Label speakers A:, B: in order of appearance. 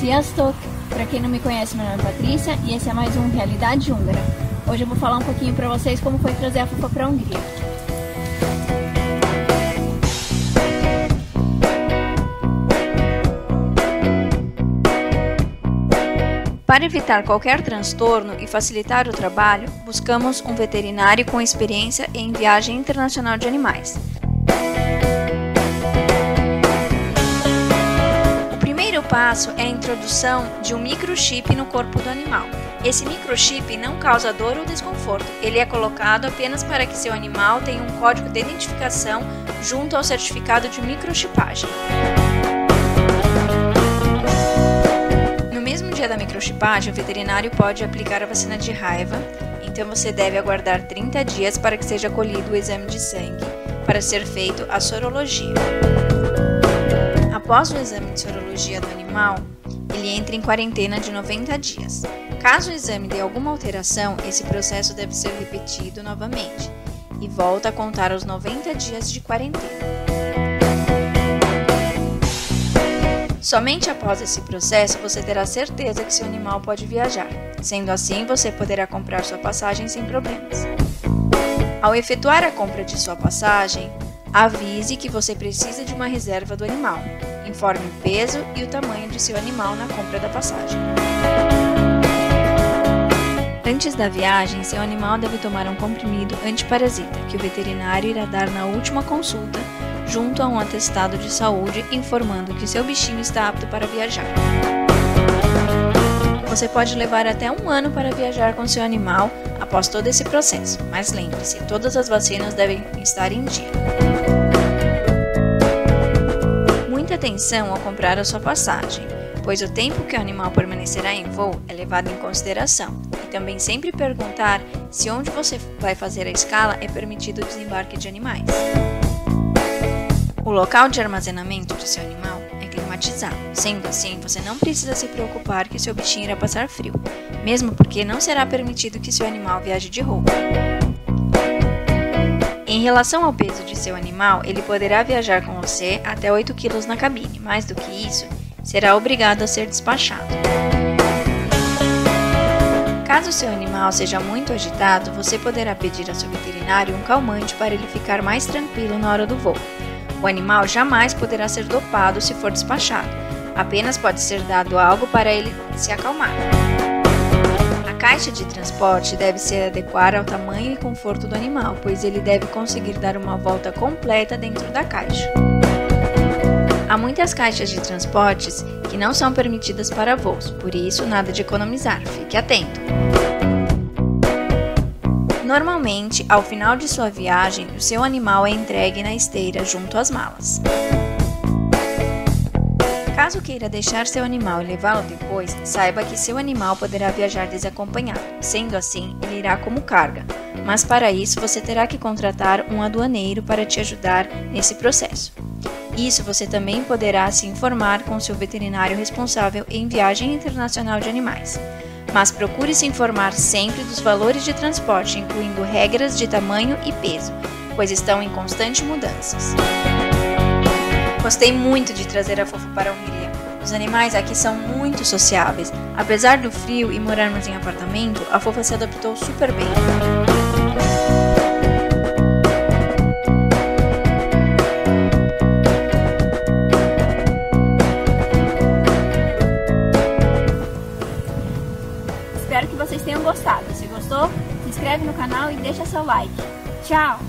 A: Sziasztok! Para quem não me conhece, meu nome é Patrícia e esse é mais um Realidade Húngara. Hoje eu vou falar um pouquinho para vocês como foi trazer a Fofa para a Hungria. Para evitar qualquer transtorno e facilitar o trabalho, buscamos um veterinário com experiência em viagem internacional de animais. O primeiro passo é a introdução de um microchip no corpo do animal. Esse microchip não causa dor ou desconforto, ele é colocado apenas para que seu animal tenha um código de identificação junto ao certificado de microchipagem. No mesmo dia da microchipagem, o veterinário pode aplicar a vacina de raiva, então você deve aguardar 30 dias para que seja colhido o exame de sangue, para ser feito a sorologia. Após o exame de sorologia do animal, ele entra em quarentena de 90 dias. Caso o exame dê alguma alteração, esse processo deve ser repetido novamente e volta a contar os 90 dias de quarentena. Somente após esse processo você terá certeza que seu animal pode viajar. Sendo assim, você poderá comprar sua passagem sem problemas. Ao efetuar a compra de sua passagem, avise que você precisa de uma reserva do animal. Informe o peso e o tamanho de seu animal na compra da passagem. Antes da viagem, seu animal deve tomar um comprimido antiparasita, que o veterinário irá dar na última consulta, junto a um atestado de saúde informando que seu bichinho está apto para viajar. Você pode levar até 1 ano para viajar com seu animal após todo esse processo, mas lembre-se, todas as vacinas devem estar em dia. Muita atenção ao comprar a sua passagem, pois o tempo que o animal permanecerá em voo é levado em consideração, e também sempre perguntar se onde você vai fazer a escala é permitido o desembarque de animais. O local de armazenamento de seu animal é climatizado, sendo assim, você não precisa se preocupar que seu bichinho irá passar frio, mesmo porque não será permitido que seu animal viaje de roupa. Em relação ao peso de seu animal, ele poderá viajar com você até 8 kg na cabine, mais do que isso, será obrigado a ser despachado. Caso seu animal seja muito agitado, você poderá pedir a seu veterinário um calmante para ele ficar mais tranquilo na hora do voo. O animal jamais poderá ser dopado se for despachado, apenas pode ser dado algo para ele se acalmar. A caixa de transporte deve se adequar ao tamanho e conforto do animal, pois ele deve conseguir dar uma volta completa dentro da caixa. Há muitas caixas de transportes que não são permitidas para voos, por isso nada de economizar, fique atento. Normalmente, ao final de sua viagem, o seu animal é entregue na esteira junto às malas. Caso queira deixar seu animal e levá-lo depois, saiba que seu animal poderá viajar desacompanhado. Sendo assim, ele irá como carga, mas para isso você terá que contratar um aduaneiro para te ajudar nesse processo. Isso você também poderá se informar com seu veterinário responsável em viagem internacional de animais. Mas procure se informar sempre dos valores de transporte, incluindo regras de tamanho e peso, pois estão em constante mudanças. Gostei muito de trazer a Fofa para a Hungria. Os animais aqui são muito sociáveis. Apesar do frio e morarmos em apartamento, a Fofa se adaptou super bem. Espero que vocês tenham gostado. Se gostou, se inscreve no canal e deixa seu like. Tchau!